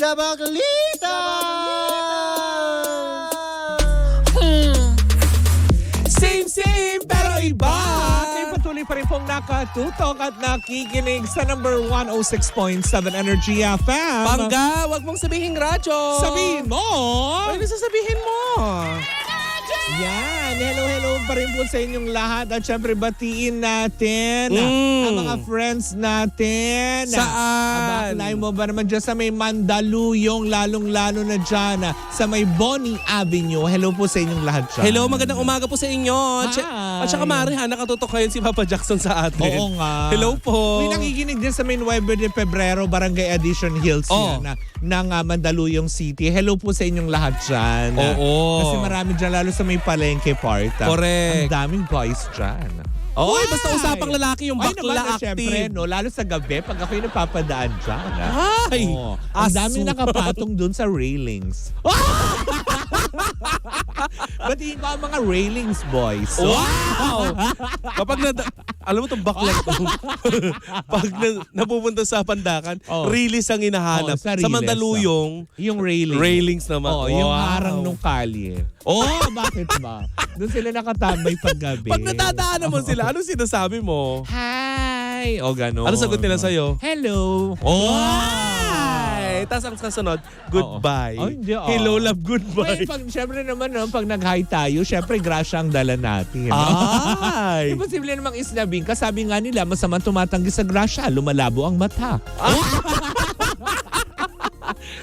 The Baklita! Same pero iba. Kayo patuloy pa rin pong nakatutok at nakikinig sa number 106.7 Energy FM. Pangga, wag mong sabihin radyo. Sabihin mo! Ano sasabihin mo? Yan, hello pa rin po sa inyong lahat at syempre batiin natin ang mga friends natin. Saan? Abaklay mo ba naman dyan sa may Mandaluyong, lalong-lalo na dyan sa may Bonnie Avenue. Hello po sa inyong lahat dyan. Hello, magandang umaga po sa inyo. Hi. At saka Mari, nakatutok ngayon si Papa Jackson sa atin. Oo nga. Hello po. May nakikinig din sa may 9 de Pebrero, Barangay Addition Hills yan, ng Mandaluyong City. Hello po sa inyong lahat dyan. Oo. Kasi marami dyan, lalo sa may Palengke part. Correct. Ang daming boys dyan. Oy, basta usapang lalaki yung bakla naman, active. Syempre, no, lalo sa gabi, pag ako'y napapadaan dyan. Ay, ang daming nakapatong dun sa railings. Batiin ko ang mga railings, boys. Wow! Kapag alam mo itong bakla to, pag napupunta sa Pandakan, release ang hinahanap. sa Sa Riles, Mandaluyong, yung railing. railings naman. Yung harang nung kalye. Bakit ba? Doon sila nakatambay paggabi. Pag natadaanan mo sila, anong sinasabi mo? Hi! O gano'n. Ano sagot nila sa'yo? Hello! Hi! Tapos ang kasunod, goodbye. Hindi, Hello, love, goodbye. Siyempre naman, pag nag-hi tayo, siyempre grasya ang dala natin. Ay! Imposible namang isnabing ka. Sabi nga nila, masamang tumatanggi sa grasya, lumalabo ang mata.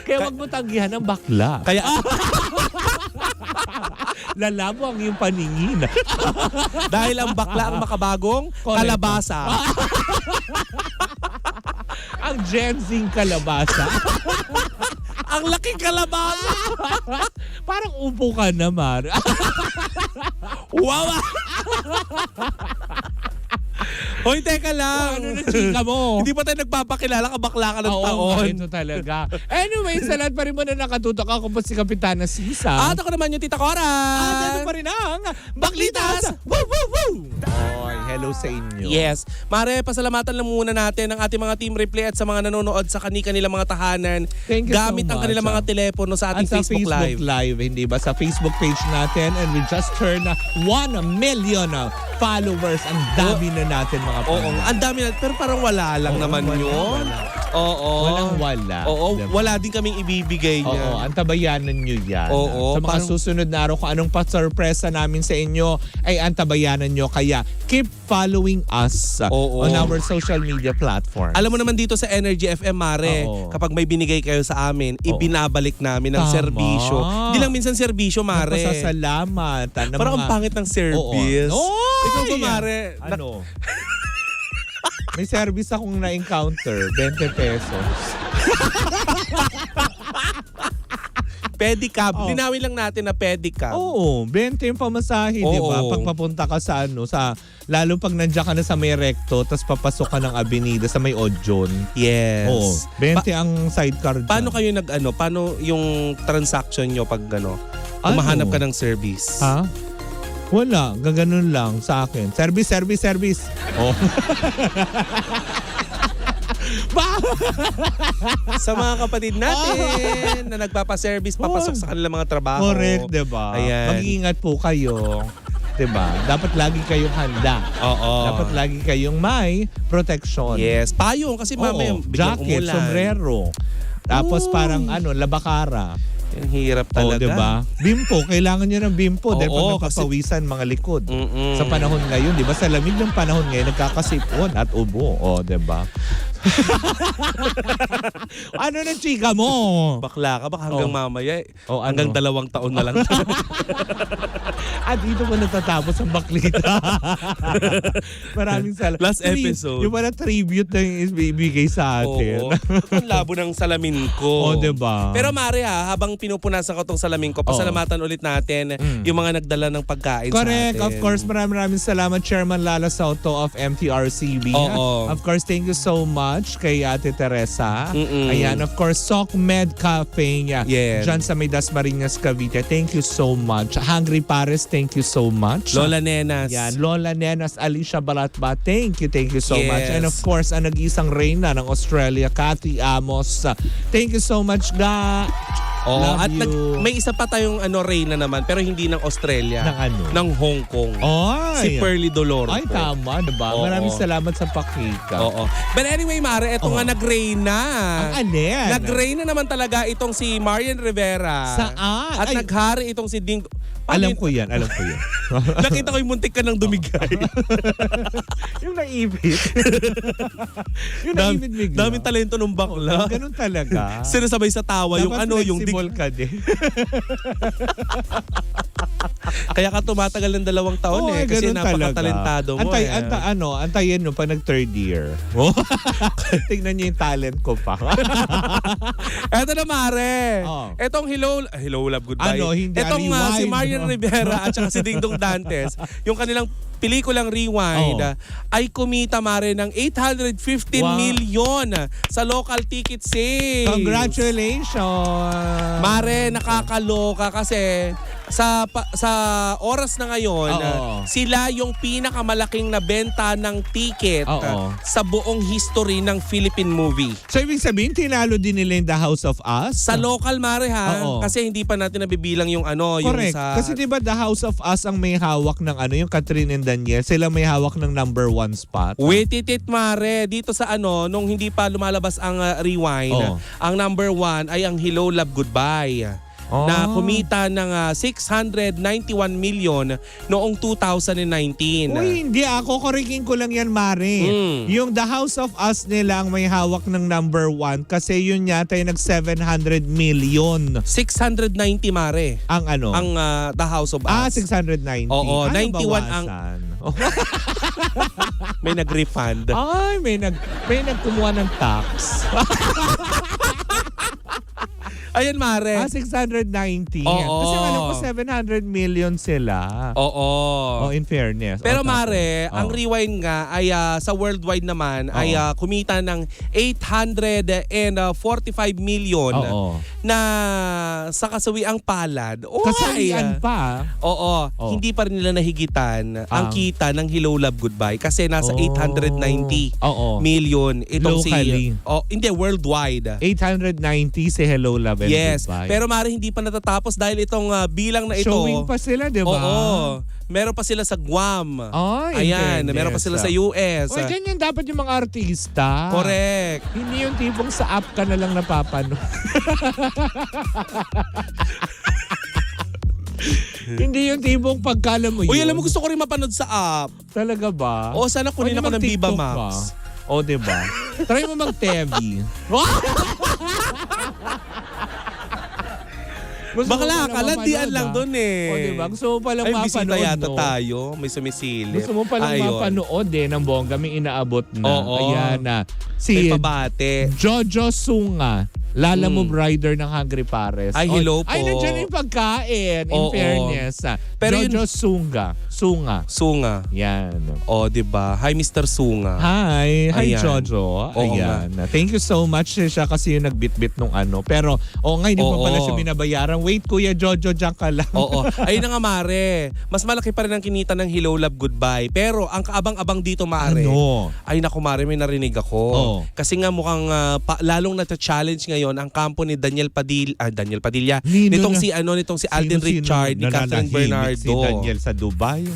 Kaya wag mo tanggihan ang bakla. Kaya, Lalabo ang iyong paningin. dahil ang bakla ang makabagong Correct. kalabasa. Ang Gen Z kalabasa. Ang laking kalabasa! Parang upo ka naman. Wow! Hoy, teka lang. Ano na chika mo? Hindi pa tayo nagpapakilala, kabakla ka ng Oo, taon. ito talaga. Anyway, sa lahat pa rin mo na nakatutok, ako po si Kapitana Sisa. At ako naman yung Tita Cora. At ito pa rin ang Baklitas! Woo, woo, woo! Oy, hello sa inyo. Yes. Mare, pasalamatan lang muna natin ang ating mga team replay at sa mga nanonood sa kanilang mga tahanan. Thank you so gamit ang much, kanilang mga telepono sa At ating sa Facebook Live. Hindi ba? Sa Facebook page natin, and we just turned 1 million followers. Ang dami na natin mga Oo, ang dami na. Pero parang wala lang naman yun. Oo. Wala. Oo, Diba? wala din kaming ibibigay niya. Oo, antabayanan nyo yan. Oo, sa mga parang- susunod na araw, kung anong pa-surpresa namin sa inyo, ay antabayanan nyo. Kaya, keep following us on our social media platform. Alam mo naman dito sa Energy FM, Mare, Oo. kapag may binigay kayo sa amin, ibinabalik namin ng Tama. serbisyo. Hindi lang minsan serbisyo, Mare. Pasasalamat. Parang ang pangit ng service. Oo. Ikaw ba, Mare? Ano? May service akong na-encounter, 20 pesos. Pedicab. Linawin lang natin na pedicab. Oo, 20 yung pamasahe, di ba? Oo. Pag papunta ka sa lalo pag nandiyan ka na sa may recto, tapos papasok ka ng Avenida sa may Odjon. Yes. Oo, 20 ang sidecar dyan. Paano kayo paano yung transaction nyo pag humahanap ka ng service? Ha? Wala, gaganon lang sa akin. Service. Oh. Sa mga kapatid natin na nagpapaservice, papasok sa kanilang mga trabaho. Correct, diba? Ayan. Mag-iingat po kayo. Diba? Dapat lagi kayong handa. Oo. Dapat lagi kayong may protection. Yes. Payong kasi mamaya biglang jacket, umulan. sombrero. Tapos parang labakara. Ang hirap talaga. Diba? Bimpo, kailangan nyo ng bimpo dahil Oo, pag nagpapawisan mga likod. Mm-mm. Sa panahon ngayon, diba? Sa lamig ng panahon ngayon, nagkakasipon at ubo. Diba? Ano na chika mo? Bakla ka, baka hanggang mamaya. Hanggang 2 taon na lang. At dito mo natatapos ang baklita. Maraming salamat. Last episode. Yung pala tribute na yung ibigay sa atin. Oo. Ang labo ng salamin ko. Diba? Pero Mare habang pinupunasan ko tong salamin ko, pasalamatan ulit natin yung mga nagdala ng pagkain Correct. sa atin. Of course, maraming salamat Chairman Lala Soto of MTRCB. Oo. Of course, thank you so much kay Ate Teresa. Mm-mm. Ayan, of course, SocMed Cafe niya. Yes. Diyan sa May Dasmariñas, Cavite. Thank you so much. Hungry Paris, thank you so much. Lola Nenas. Yan, Lola Nenas, Alicia Balatba, thank you so Yes. much. And of course, ang nag-isang reyna ng Australia, Cathy Amos. Thank you so much, Ga. Oo, Love at you. may isa pa tayong reyna naman pero hindi ng Australia. Ng ano? Ng Hong Kong. Si Ay. Pearly Dolor. Ay, tama, diba? Oo. Maraming salamat sa pakika. Oo. But anyway, Mare, eto nga nagreyna. Ang alin? Nagreyna naman talaga itong si Marian Rivera. Saan? At Ay. naghari itong si Ding. Alam ko yan. Nakita ko yung muntik ka ng dumigay. Yung naibit. Yung naibit bigla. Daming talento ng bakla. Ganun talaga. Sinasabay sa tawa yung Dapat yung flexible ka din. Kaya ka tumatagal ng 2 taon Oo, kasi ganun napakatalentado mo. Antayin mo pa nag-third year. Tingnan niyo yung talent ko pa. Eto na, Mare. Oh. Etong Hello Love Goodbye. Hindi. Etong si Rewind. Marian Rivera at saka si Dingdong Dantes, yung kanilang pelikulang Rewind ay kumita, Mare, ng 815 million sa local ticket sales. Congratulations! Mare, nakakaloka kasi sa oras na ngayon, sila yung pinakamalaking nabenta ng ticket sa buong history ng Philippine movie. So, ibig sabihin, tinalo din nila yung The House of Us? Sa local, Mare, ha? Oo. Kasi hindi pa natin nabibilang yung Correct. yung sa... Kasi diba The House of Us ang may hawak ng yung Catherine and Daniel, sila may hawak ng number 1 spot. Wait it, Mare. Dito sa nung hindi pa lumalabas ang Rewind, ang number 1 ay ang Hello Love Goodbye. Na kumita ng 691 million noong 2019. Uy, hindi ako. Korikin ko lang yan, Mare. Yung The House of Us nila ang may hawak ng number 1 kasi yun yata yung nag 700 million. 690, Mare. Ang ano? Ang The House of Us. 690. Oo, 91 bawasan? ang... May nag-refund. Ay, may nagkumuha ng tax. Ayan, Mare. 690. Oo. Kasi alam ko 700 million sila. Oo. In fairness. Pero Mare, ang Rewind nga ay sa worldwide naman ay kumita ng 845 million na sa kasawiang palad. Kasawian pa. Oo. Hindi pa rin nila nahigitan ang kita ng Hello Love Goodbye kasi nasa 890 million itong locally. Hindi, worldwide. 890 si Hello Love and Yes. Goodbye. Pero Mare, hindi pa natatapos dahil itong bilang na ito. Showing pa sila, di ba? Oo. Meron pa sila sa Guam. Ay, ayan, meron pa sila sa US. Oy, ganyan dapat yung mga artista. Correct. Hindi yung tipong sa app ka na lang napapanood. Hindi yung tipong pagkala mo yun. Uy, alam mo, gusto ko rin mapanood sa app. Talaga ba? Oo, sana kunin ako ng Viva mag-TikTok Max. ka. O, diba? Try mo mag-Tevi. Bakla ka, landian lang doon eh. O, diba? Gusto mo palang Ay, mapanood, bisita yata no? tayo. May sumisilip. Gusto mo palang mapanood ng bongga. May inaabot na. Oo. Ayan na. May Si pabate. Jojo Sunga. Lala Move Rider ng Hungry Pares. Ay, hello po. Ay, nandiyan yung pagkain. In Oo. fairness. Pero Jojo Sunga. Sunga. Yan. O, diba? Hi, Mr. Sunga. Hi. Hi, Ayan. Jojo. Oo Ayan. Thank you so much siya kasi yung nagbitbit nung ano. Pero, ngayon, hindi pa pala siya binabayaran. Wait, Kuya Jojo, dyan ka lang. Oo. Ayun na nga, Mare. Mas malaki pa rin ang kinita ng Hello Love Goodbye. Pero ang kaabang-abang dito, Mare. Ano? Ay, naku, Mare, may narinig ako. Oo. Kasi nga mukhang lalong nata-challenge ngayon ang kampo ni Daniel Padilla. Nino Nitong na- si Alden Richard, ni Catherine Bernardo. Si Daniel sa Dubai.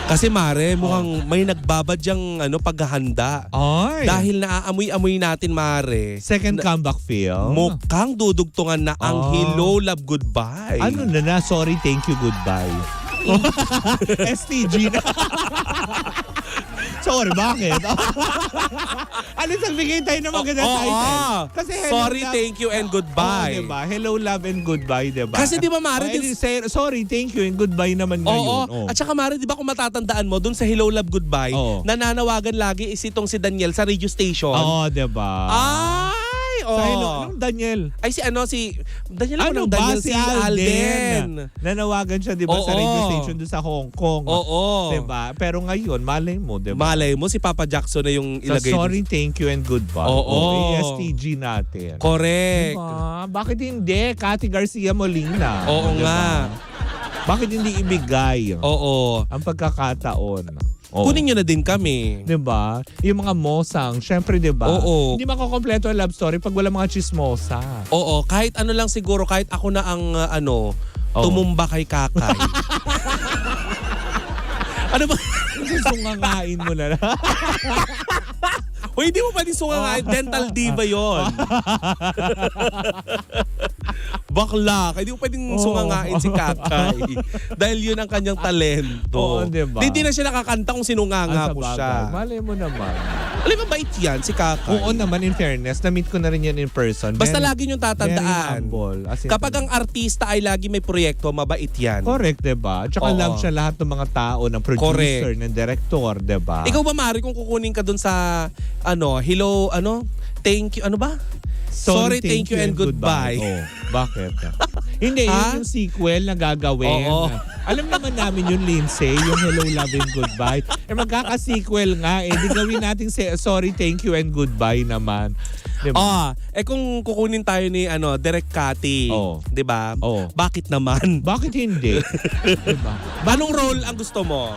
Kasi, Mare, mukhang may nagbabadyang paghahanda. Ay. Dahil naaamoy-amoy natin, Mare. Second comeback film. Mukhang dudugtungan na ang Hello Love Goodbye. Ano na? Sorry, thank you, goodbye. STG na. Sorry, bakit? Alis, nagbigay tayo ng maganda title. Kasi hello, sorry, love, thank you, and goodbye. Diba? Hello, love, and goodbye, diba? Kasi di ba, Mare, sorry, thank you, and goodbye naman ngayon. At saka, Mare, di ba kung matatandaan mo, dun sa Hello Love Goodbye, nananawagan lagi is itong si Daniel sa radio station. Oo, diba? Ay! Sa anong Daniel? Ay si Daniel Ano ng ba? Daniel, Si si Alden. Nanawagan siya, di ba, sa Oo. radio station doon sa Hong Kong. Oo. Di ba? Pero ngayon, malay mo, di ba? Malay mo, si Papa Jackson na yung Sa ilagay. sorry, thank you, and goodbye. Oo. ASTG natin. Correct. Diba? Bakit hindi? Cathy Garcia Molina. Oo Diba? nga. Bakit hindi ibigay Oo. ang pagkakataon? Oo. Kunin nyo na din kami. Diba? Yung mga mosang, syempre diba? Oo. Hindi makukompleto ang love story pag wala mga chismosa. Oo, kahit ano lang siguro, kahit ako na ang Oo. tumumba kay Kakay. Ano ba? Susungangain mo na lang. Hoy, hindi mo pwede sungangain. Dental diva yon. Bakla. Hindi mo pwedeng sungangain si Kakay. Dahil yun ang kanyang talento. Oo, diba? Hindi na siya nakakanta kung sinunganga Sa ko bagay. siya. Malay mo naman. Alam mo, bait yan si Kakay. Oo naman, in fairness, na-meet ko na rin yan in person. Basta Very- lagi niyong very tatandaan. humble. As in, Kapag ang artista ay lagi may proyekto, mabait yan. correct, diba? Tsaka Oo. love siya lahat ng mga tao, ng producer, ng director, diba? Ikaw ba, Mari, kung kukunin ka dun sa, hello, thank you, ano ba? Sorry, thank you, and goodbye. Oh, bakit? Hindi, Ha? yun yung sequel na gagawin. Oo. Alam naman namin yun, Lindsay, yung Hello, Love, and Goodbye. Magkaka-sequel nga eh. Di gawin natin Sorry, Thank You, and Goodbye naman. Diba? Kung kukunin tayo ni Direk Cathy, Oo. 'di ba? Oo. Bakit naman? Bakit hindi? Diba? Anong role ang gusto mo?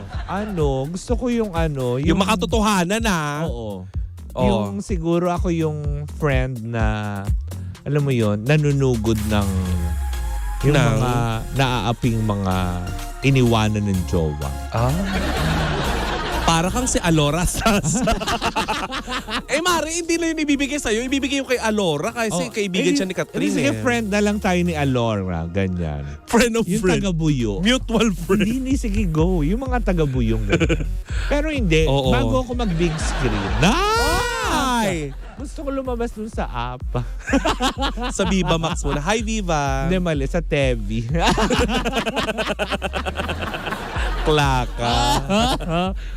Gusto ko yung Yung makatotohanan na. Oo. Oo. Yung siguro ako yung friend na, alam mo yon, nanunugod ng yung Ng? mga naaaping mga iniwanan ng jowa. Para kang si Alora Sas. Mari, hindi na yun ibibigay sa'yo. Ibibigay yung kay Alora kasi kaibigan siya ni Catherine. Sige, friend na lang tayo ni Alora, ganyan. Friend of Yung friend. taga-buyo. Mutual friend. Hindi, sige, go. Yung mga taga-buyong ganyan. Pero hindi, Oo. bago ako mag-big screen. Ay! Gusto ko lumabas dun sa app. Sa Viva Max muna. Hi, Viva. Hindi, mali. Sa Tevi. Klaka.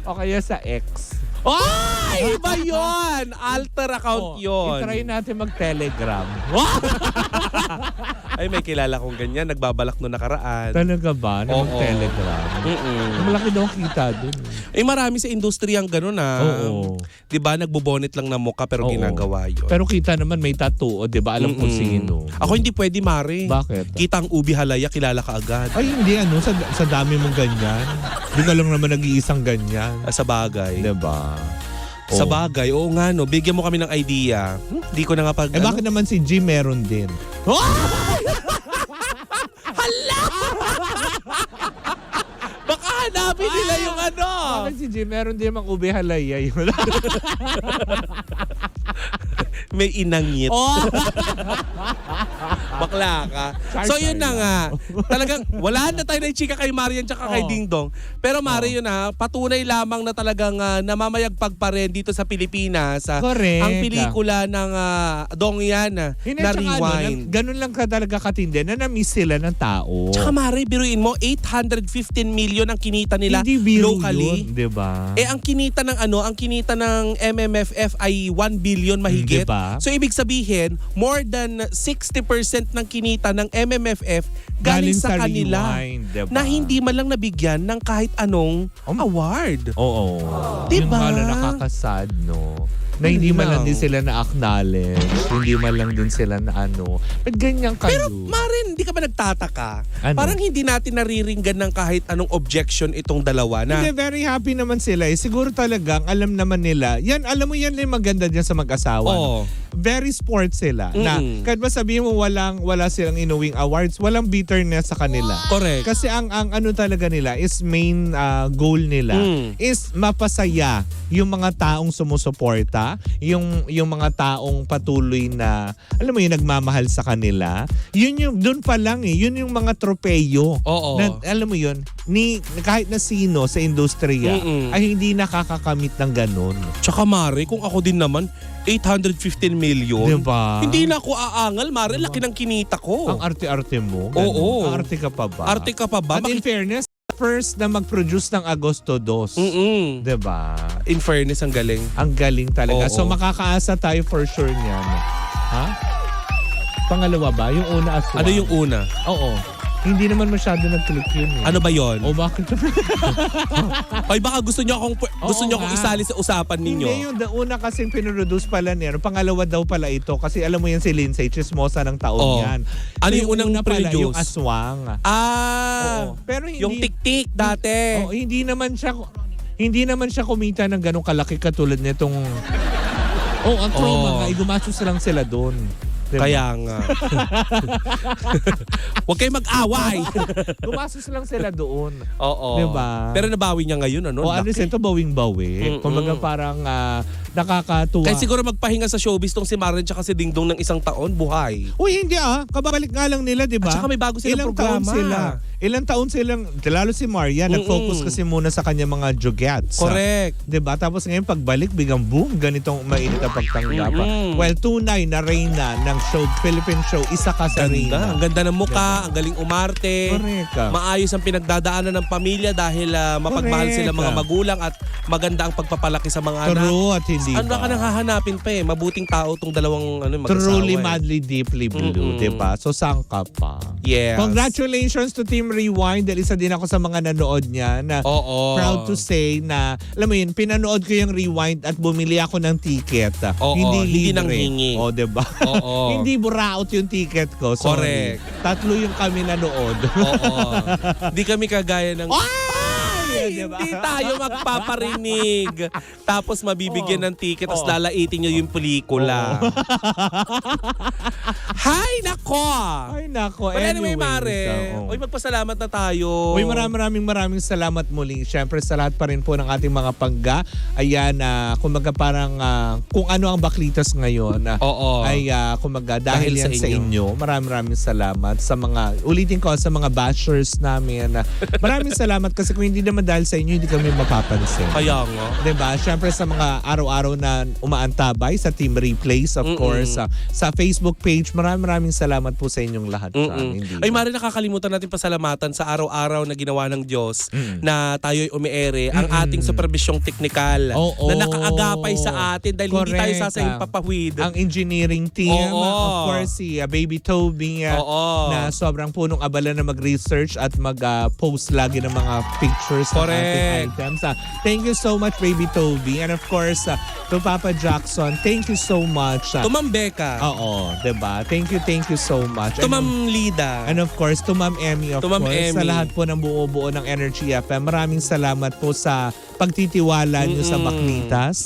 O kaya sa X. Ay! Iba yun! Alter account yun. I-try natin mag-telegram. Ay, may kilala kong ganyan. Nagbabalak no nakaraan. Talaga ba? Na Oo. mag-telegram? Malaki daw kita dun. Marami sa industriyang ganun Oo. Diba, nagbobonet lang ng mukha pero Oo. ginagawa yun. Pero kita naman may tattoo, di ba? Alam kung sino. Ako hindi pwede, Mari. Bakit? Kita ang ubi halaya, kilala ka agad. Ay, hindi sa dami mong ganyan. Di ka lang naman nag-iisang ganyan. Sa bagay. Di ba? Sa bagay, oo nga no. Bigyan mo kami ng idea. Di ko na nga pag... Bakit naman si G meron din? Baka hanapin nila yung Bakit si G meron din mang ube halaya yun? May inangit. Bakla ka. So yun na nga. Talagang wala na tayo na chika kay Marian tsaka kay Ding Dong. Pero Mari yun patunay lamang na talagang namamayagpag pa rin dito sa Pilipinas. Correct. Ang pelikula ng Dong yan na Rewind. Ganun lang ka talaga katindi na na-miss sila ng tao. Tsaka Mari, biruin mo, 815 million ang kinita nila Hindi biro locally. yun, di ba? Ang kinita ng ang kinita ng MMFF ay 1 billion mahigit. Diba? So ibig sabihin, more than 60% ng kinita ng MMFF galing sa kanila. Rewind, diba? Na hindi man lang nabigyan ng kahit anong award. Oo. Diba? Yung nga na nakakasad, no? Na hindi man lang din sila na-acknowledge. Hindi man lang din sila na Ba't ganyan kayo? Pero Marin, hindi ka ba nagtataka? Ano? Parang hindi natin nariringgan ng kahit anong objection itong dalawa na Hindi, very happy naman sila. Siguro talagang alam naman nila. Yan, alam mo yan yung maganda dyan sa mag-asawa. Oo. Very sport sila. Na kahit ba sabihin mo wala silang inuwing awards, walang bitterness sa kanila. Correct. Kasi ang ano talaga nila is main goal nila is mapasaya yung mga taong sumusuporta, yung mga taong patuloy na alam mo yung nagmamahal sa kanila. Yun yung doon pa lang yun yung mga tropeyo. Oo. Na, alam mo yun, kahit na sino sa industriya ay hindi nakakakamit ng ganun. Tsaka Mari, kung ako din naman, 815 million. Diba? Hindi na ako aangal, Mari. Laki ng kinita ko. Ang arte-arte mo. Ganun. Oo. Arte ka pa ba? Arte ka pa ba? At in fairness, first na mag-produce ng Agosto 2. Diba? In fairness, ang galing. Ang galing talaga. Oo. So makakaasa tayo for sure niyan Ha? Pangalawa ba? Yung una aswang. Ano yung una? Oo. Hindi naman masyado nag-click yun eh. Ano ba yon? O bakit? Ay baka gusto niyo akong nga. isali sa usapan ninyo. Hindi, yung una kasing pinroduce pala niya. Pangalawa daw pala ito. Kasi alam mo yan si Lindsay, chismosa ng taon Oo. yan. Ano So, yung unang una pala, produce? yung aswang. Oo. Pero hindi, Yung tik-tik dati. Oh, hindi naman siya kumita ng ganong kalaki katulad nitong ang trauma nga, gumastos lang sila doon. Diba? Kaya nga. Huwag kayong mag-away. Gumastos lang sila doon. Oo. Diba? Pero nabawi niya ngayon, ano? O ano Laki. ito, bawing-bawi. Kumbaga parang nakakatuwa. Kaya siguro magpahinga sa showbiz tong si Maren tsaka si Dingdong ng isang taon, buhay. Uy, hindi kababalik nga lang nila, di ba? At saka may bago silang programa. Ilang taon silang, lalo si Maria, nag-focus kasi muna sa kanya mga jugets. Correct. Di ba? Tapos ngayon pagbalik, biglang boom, ganitong mainit ang pagtanggap. Well, tunay na reyna ng Philippine show, isa ka sa reyna. Ang ganda ng muka, ang galing umarte. Correct. Maayos ang pinagdadaanan ng pamilya dahil mapagmahal sila mga magulang at maganda ang pagpapalaki sa mga anak. True at hindi Ano ba? ka nang hahanapin pa eh? Mabuting tao tong dalawang mag-asawa. Truly, eh. madly, deeply blue, di ba? So, sangka pa. Yes. Congratulations to Team Rewind. Dahil isa din ako sa mga nanood niya na Oo. proud to say na, alam mo yun, pinanood ko yung Rewind at bumili ako ng ticket. Oo, hindi libre. nang hingi. O, diba? Oo. Hindi buraot yung ticket ko. Sorry. Correct. Tatlo yung kami nanood. Oo. Hindi kami kagaya ng... Ay, diba? Hindi tayo magpaparinig. Tapos mabibigyan ng ticket tapos lalaitin nyo yung pelikula. Hay, nako! Ay, nako. But anyway, Anyways, Mare, oo. uy, magpasalamat na tayo. Uy, maraming salamat muli. Siyempre sa lahat pa rin po ng ating mga pangga. Ayan, kumbaga parang kung ano ang baklitas ngayon. Oo. Ay kumbaga dahil yan sa inyo. inyo. Maraming salamat sa mga, ulitin ko, sa mga bashers namin. Maraming salamat kasi kung hindi naman dahil sa inyo, hindi kami mapapansin. Kaya nga. Diba? Siyempre sa mga araw-araw na umaantabay sa Team Replays, of course. Sa Facebook page, maraming salamat po sa inyong lahat. Hindi Ay, Mare, nakakalimutan natin pasalamatan sa araw-araw na ginawa ng Diyos na tayo'y umiere ang ating supervisyong teknikal Oo. na nakaagapay sa atin dahil hindi tayo Correct. sasayang papahwid. Ang engineering team, Oo. of course, si Baby Toby, Oo. na sobrang punong abala na mag-research at mag-post lagi ng mga pictures ng Correct. ating items. Thank you so much, Baby Toby. And of course, to Papa Jackson, thank you so much. To Ma'am Becca. Oo, diba? Thank you so much. To Ma'am Lida. And of course, to Ma'am Emmy, of To Ma'am course, sa Emmy. lahat po ng buo-buo ng Energy FM. Maraming salamat po sa pagtitiwala niyo sa Baklitas.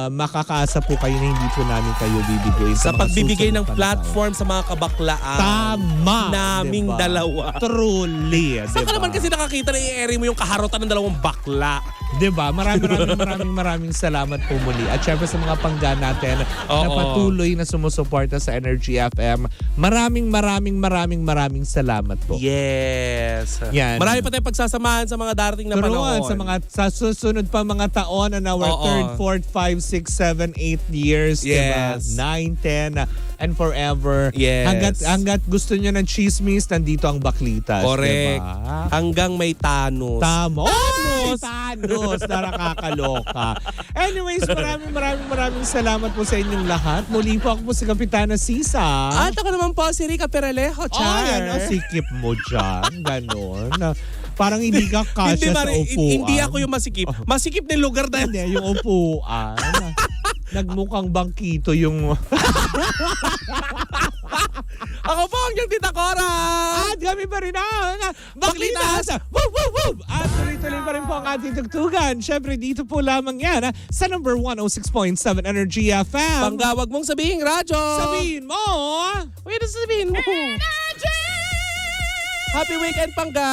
Makakaasa po kayo na hindi po namin kayo bibiguin Sa mga pagbibigay susunod ng na platform sa mga kabaklaan. Tama! Naming diba? dalawa. Truly, Saan ka diba? naman kasi nakakita na i-airy mo yung kaharotan ng dalawang bakla? Diba? Maraming salamat po muli. At syempre sa mga pangga natin na Oo. patuloy na sumusuporta sa Energy FM. Maraming salamat po. Yes. Yan. Marami pa tayong pagsasamahan sa mga darating na Turuan panahon. sa susunod pa mga taon and our Oo. 3rd, 4th, 5, 6, 7, 8 years, Yes. diba? 9, 10, and forever. Yes. Hanggat gusto nyo ng chismis, nandito ang Baklitas. Correct. Diba? Hanggang may Thanos. Tama. Thanos na nakakaloka. Anyways, maraming salamat po sa inyong lahat. Muli po ako po si Kapitana Sisa. At ako naman po si Rica Peralejo, Char. Sikip mo dyan. Ganon. Parang hindi ka kasya sa upuan. Hindi ako yung masikip. Masikip na lugar dahil Hindi, yung upuan. Nagmukhang bangkito yung... ako po ang yung Tita Cora. At kami pa rin ang Baklitas! Woo, woo, woo! At tuloy-tuloy pa rin po ang ating tugtugan. Siyempre, dito po lamang yan sa number 106.7 Energy FM. Panggawag mong sabihin, radyo. Sabihin mo! Wait, sabihin mo. Happy weekend, Pangga.